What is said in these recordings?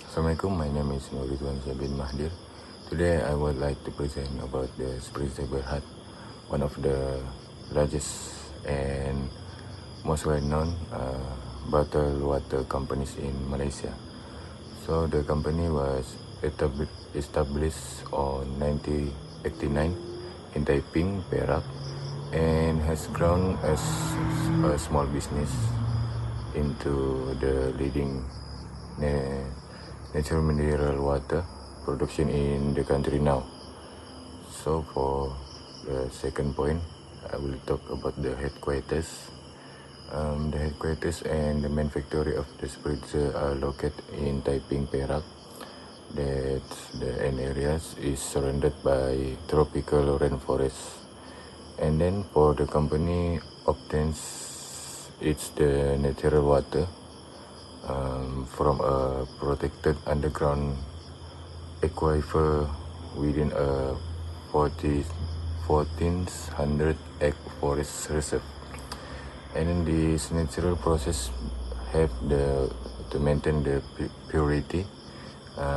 Assalamualaikum, my name is Nurrizwanshah bin Mahdir. Today I would like to present about the Spritzer Berhad, one of the largest and most well-known bottled water companies in Malaysia. So the company was established on 1989 in Taiping, Perak, and has grown as a small business into the leading natural mineral water production in the country now. So for the second point, I will talk about the headquarters. The headquarters and the main factory of the Spritzer are located in Taiping, Perak. That the end areas is surrounded by tropical rainforest. And then for the company obtains it's the natural water from a protected underground aquifer within a 1400 acre forest reserve. And in this natural process have to maintain the purity,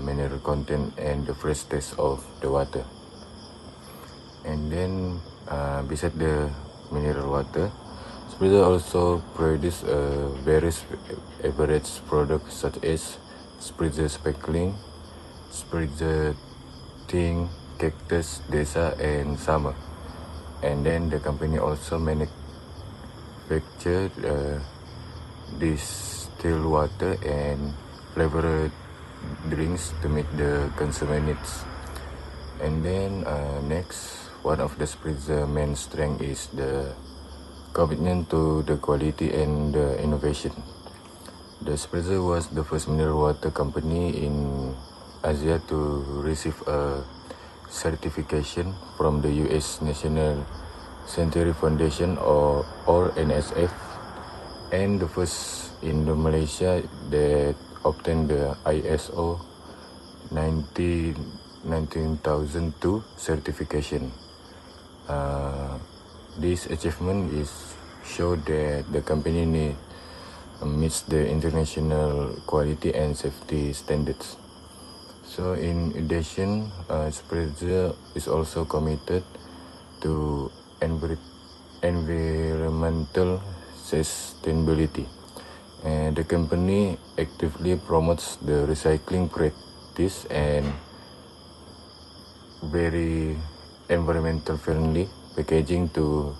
mineral content, and the fresh taste of the water. And then beside the mineral water, Spritzer also produce various beverage products such as Spritzer Sparkling, Spritzer Ting, Cactus, Desa, and Summer. And then the company also manufactured distilled water and flavored drinks to meet the consumer needs. And then next, one of the Spritzer main strength is the commitment to the quality and the innovation. The Spritzer was the first mineral water company in Asia to receive a certification from the US National Scientific Foundation or NSF, and the first in the Malaysia that obtained the ISO 19002 certification. This achievement is show that the company meets the international quality and safety standards. So in addition, Spritzer is also committed to environmental sustainability, and the company actively promotes the recycling practice and very environmental friendly packaging to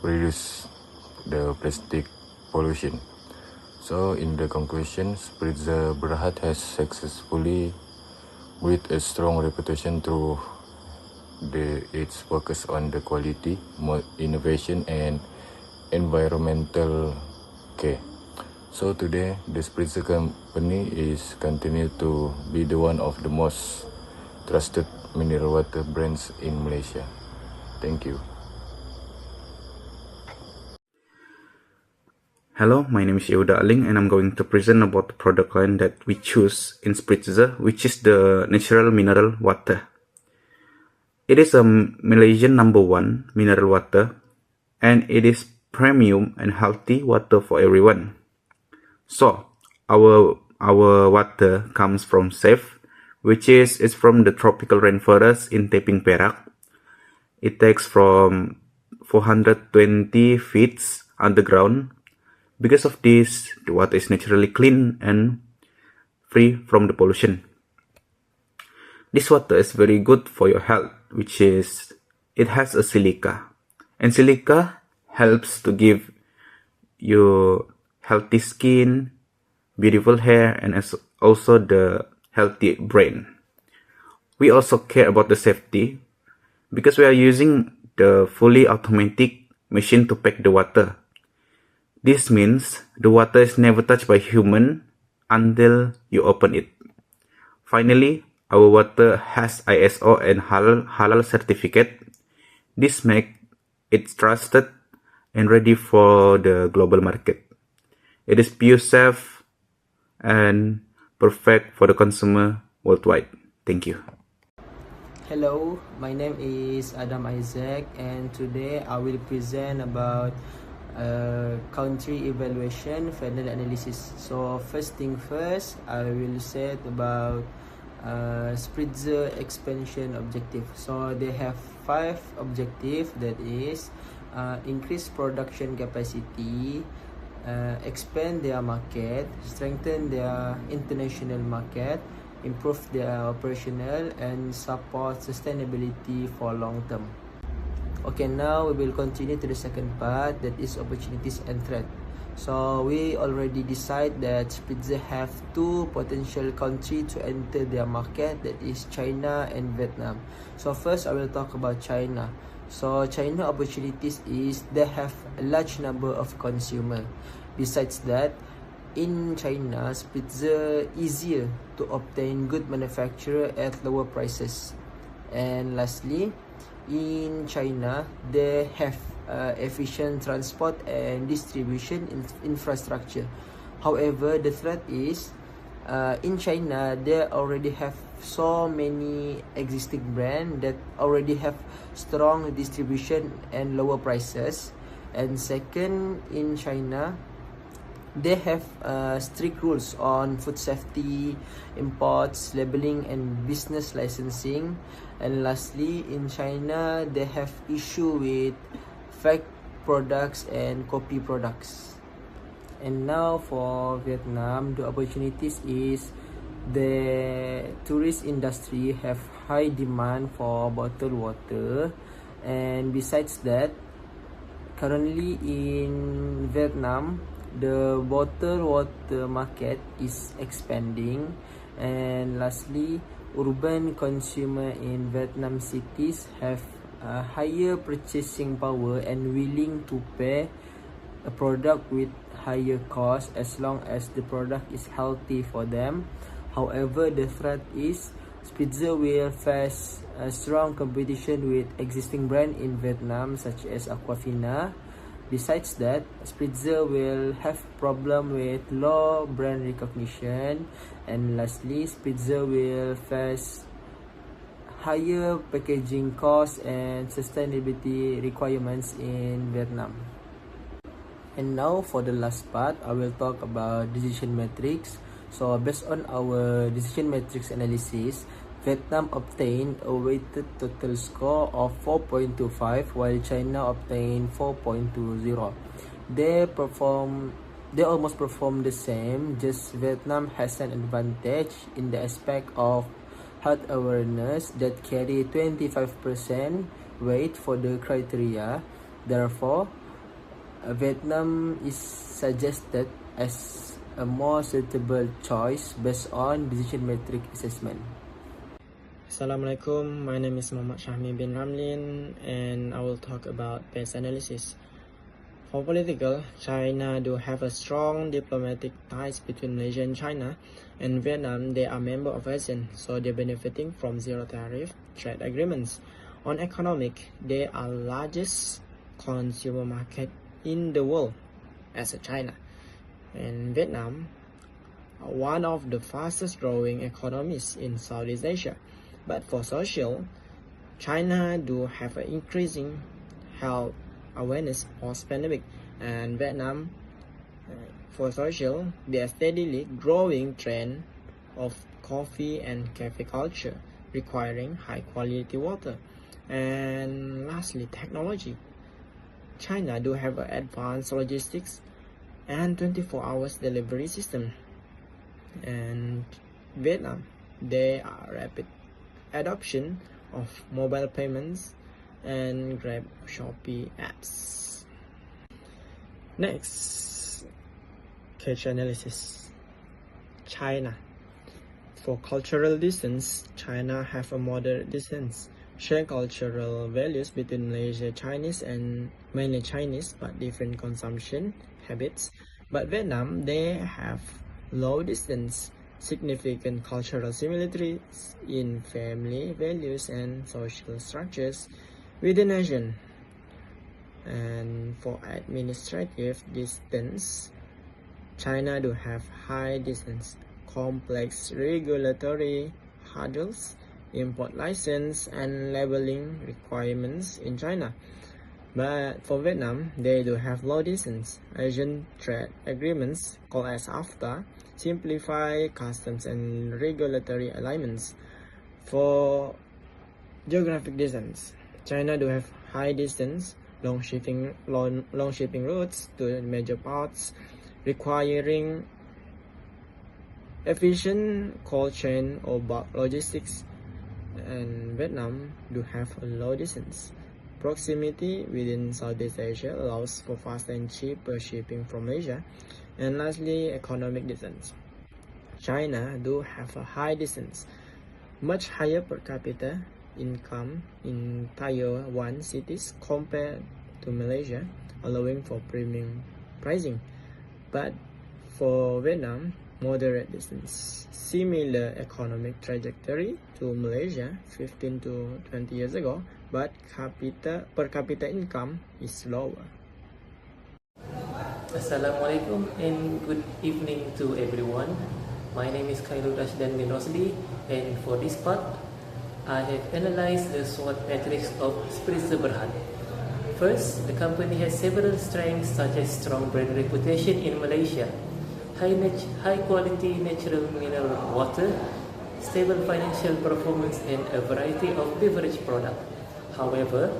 reduce the plastic pollution. So in the conclusion, Spritzer Berhad has successfully built a strong reputation through its focus on the quality, innovation, and environmental care. So today, the Spritzer company is continued to be the one of the most trusted mineral water brands in Malaysia. Thank you. Hello, my name is Yehuda Aling, and I'm going to present about the product line that we choose in Spritzer, which is the natural mineral water. It is a Malaysian #1 mineral water, and it is premium and healthy water for everyone. So our water comes from safe, which is from the tropical rainforest in Taiping, Perak. It takes from 420 feet underground. Because of this, the water is naturally clean and free from the pollution. This water is very good for your health, which is it has a silica, and silica helps to give you healthy skin, beautiful hair, and also the healthy brain. We also care about the safety because we are using the fully automatic machine to pack the water. This means the water is never touched by human until you open it. Finally, our water has ISO and halal certificate. This makes it trusted and ready for the global market. It is pure, safe, and perfect for the consumer worldwide. Thank you. Hello, my name is Adam Isaac, and today I will present about country evaluation final analysis. So first thing first, I will say about Spritzer expansion objective. So they have 5 objectives, that is increase production capacity, expand their market, strengthen their international market, improve their operational, and support sustainability for long term. Okay, now we will continue to the second part, that is opportunities and threat. So we already decide that Spritzer have 2 potential countries to enter their market, that is China and Vietnam. So first I will talk about China. So China opportunities is they have a large number of consumer. Besides that, in China, Spritzer easier to obtain good manufacturer at lower prices. And lastly, in China, they have efficient transport and distribution infrastructure. However, the threat is in China, they already have so many existing brands that already have strong distribution and lower prices. And second, in China, they have strict rules on food safety, imports, labeling, and business licensing. And lastly, in China, they have issue with fake products and copy products. And now for Vietnam, the opportunities is the tourist industry have high demand for bottled water. And besides that, currently in Vietnam, the bottled water market is expanding. And lastly, urban consumer in Vietnam cities have a higher purchasing power and willing to pay a product with higher cost as long as the product is healthy for them. However, the threat is Spritzer will face a strong competition with existing brand in Vietnam such as Aquafina. Besides that, Spritzer will have problem with low brand recognition. And lastly, Spritzer will face higher packaging costs and sustainability requirements in Vietnam. And now for the last part, I will talk about decision metrics. So based on our decision matrix analysis, Vietnam obtained a weighted total score of 4.25 while China obtained 4.20. They almost perform the same, just Vietnam has an advantage in the aspect of health awareness that carry 25% weight for the criteria. Therefore, Vietnam is suggested as a more suitable choice based on decision matrix assessment. Assalamualaikum, my name is Syahmi bin Ramleen and I will talk about base analysis. For political, China do have a strong diplomatic ties between Malaysia and China, and Vietnam, they are member of ASEAN, so they're benefiting from zero tariff trade agreements. On economic, they are largest consumer market in the world as a China. And Vietnam, one of the fastest growing economies in Southeast Asia. But for social, China do have an increasing health awareness post-pandemic, and Vietnam, for social, they are steadily growing trend of coffee and cafe culture, requiring high quality water. And lastly, technology. China do have an advanced logistics and 24 hours delivery system. And Vietnam, they are rapid adoption of mobile payments and Grab Shopee apps. Next, case analysis. China. For cultural distance, China have a moderate distance, share cultural values between Malaysia Chinese and mainly Chinese, but different consumption habits. But Vietnam, they have low distance, significant cultural similarities in family values and social structures within ASEAN. And for administrative distance, China do have high distance, complex regulatory hurdles, import license and labeling requirements in China. But for Vietnam, they do have long distance Asian trade agreements called as AFTA, simplify customs and regulatory alignments. For geographic distance, China do have high distance, long shipping routes to major ports, requiring efficient cold chain or bulk logistics. And Vietnam do have a low distance. Proximity within Southeast Asia allows for fast and cheaper shipping from Asia. And lastly, economic distance. China do have a high distance, much higher per capita income in Tier 1 cities compared to Malaysia, allowing for premium pricing. But for Vietnam, moderate distance, similar economic trajectory to Malaysia 15 to 20 years ago, but per capita income is lower. Assalamualaikum and good evening to everyone. My name is Khairul Rasydan bin Rosdi, and for this part, I have analyzed the SWOT matrix of Spritzer Berhad. First, the company has several strengths such as strong brand reputation in Malaysia, high quality natural mineral water, stable financial performance, and a variety of beverage products. However,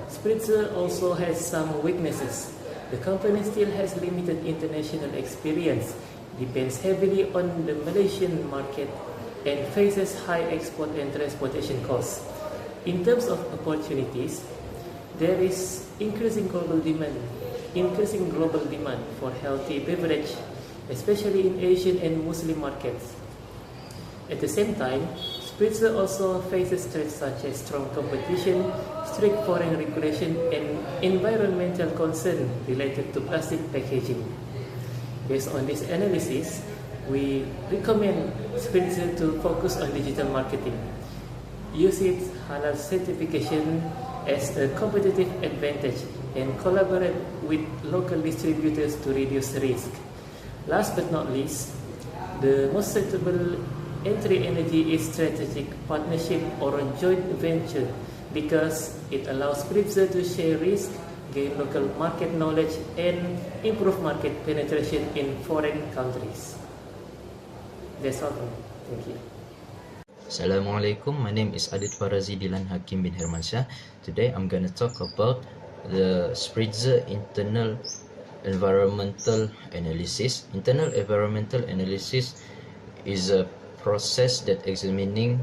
Spritzer also has some weaknesses. The company still has limited international experience, depends heavily on the Malaysian market, and faces high export and transportation costs. In terms of opportunities, there is increasing global demand for healthy beverage, especially in Asian and Muslim markets. At the same time, Spritzer also faces threats such as strong competition, strict foreign regulation, and environmental concern related to plastic packaging. Based on this analysis, we recommend Spritzer to focus on digital marketing, use its halal certification as a competitive advantage, and collaborate with local distributors to reduce risk. Last but not least, the most suitable entry energy is strategic partnership or a joint venture because it allows Spritzer to share risk, gain local market knowledge, and improve market penetration in foreign countries. That's all from me. Thank you. Assalamualaikum, my name is Adithfarazie Hakim bin Hermansah. Today I'm going to talk about the Spritzer internal environmental analysis. Internal environmental analysis is a process that examining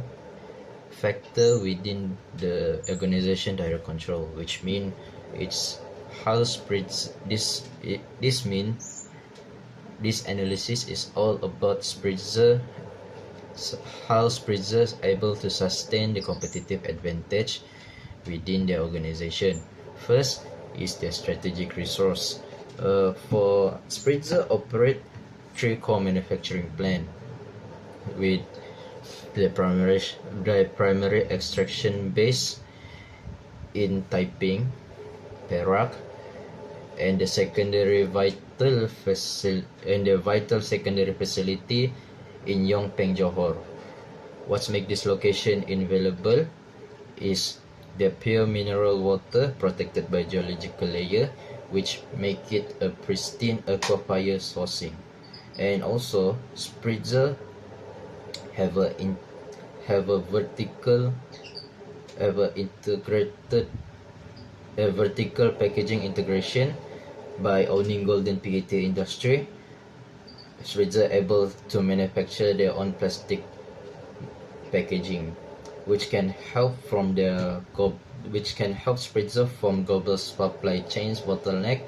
factor within the organization direct control, which mean it's how Spritzer this analysis is all about Spritzer, how Spritzer is able to sustain the competitive advantage within the organization. First is their strategic resource. For Spritzer operate 3 core manufacturing plant with the primary extraction base in Taiping, Perak, and the vital secondary facility in Yongpeng, Johor. What makes this location invaluable is the pure mineral water protected by geological layer, which make it a pristine aquifer sourcing. And also Spritzer have a vertical packaging integration. By owning golden PET industry, Spritzer able to manufacture their own plastic packaging, which can help Spritzer from global supply chains bottleneck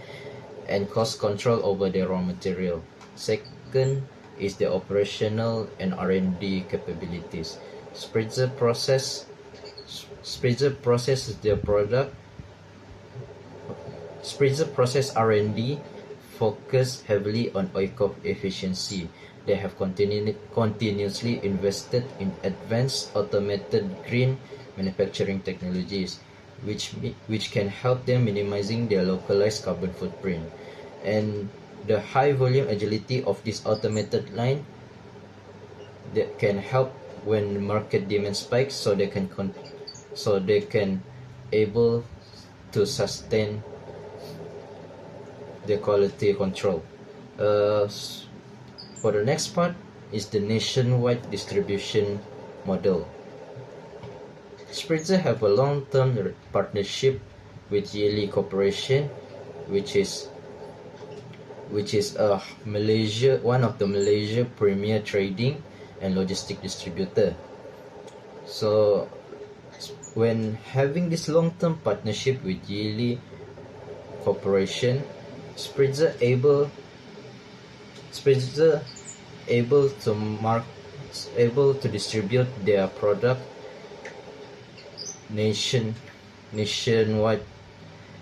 and cost control over their raw material. Second is the operational and R&D capabilities. Spritzer processes their product. Spritzer process R&D focus heavily on oil efficiency. They have continuously invested in advanced automated green manufacturing technologies, which can help them minimizing their localized carbon footprint. And the high volume agility of this automated line that can help when market demand spikes, so they can able to sustain the quality control. For the next part is the nationwide distribution model. Spritzer have a long-term partnership with Yearly Corporation, which is one of the Malaysia premier trading and logistic distributor. So when having this long-term partnership with Yearly Corporation, Spritzer able to distribute their product nationwide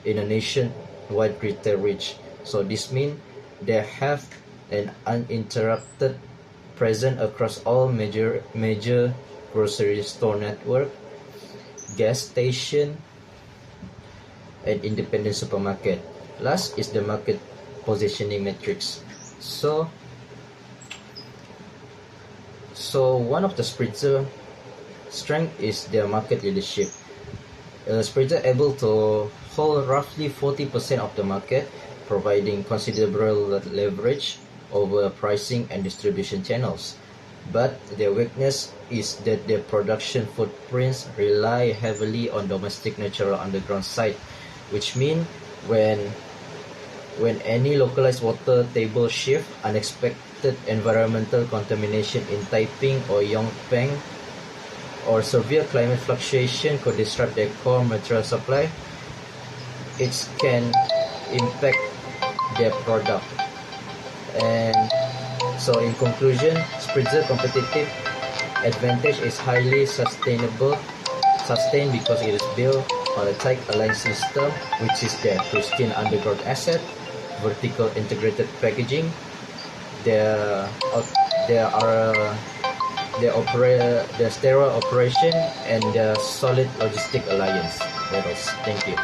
in a nationwide retail reach. So this means they have an uninterrupted presence across all major grocery store network, gas station, and independent supermarket. Last is the market positioning matrix. So one of the Spritzer strength is their market leadership. Spritzer able to hold roughly 40% of the market, providing considerable leverage over pricing and distribution channels. But their weakness is that their production footprints rely heavily on domestic natural underground site, which means when any localized water table shift, unexpected environmental contamination in Taiping or Yongpeng, or severe climate fluctuation could disrupt their core material supply, it can impact their product. And so in conclusion, Spritzer competitive advantage is highly sustained because it is built on a tight aligned system, which is their pristine underground asset, vertical integrated packaging, their sterile operation, and their solid logistic alliance models. Thank you.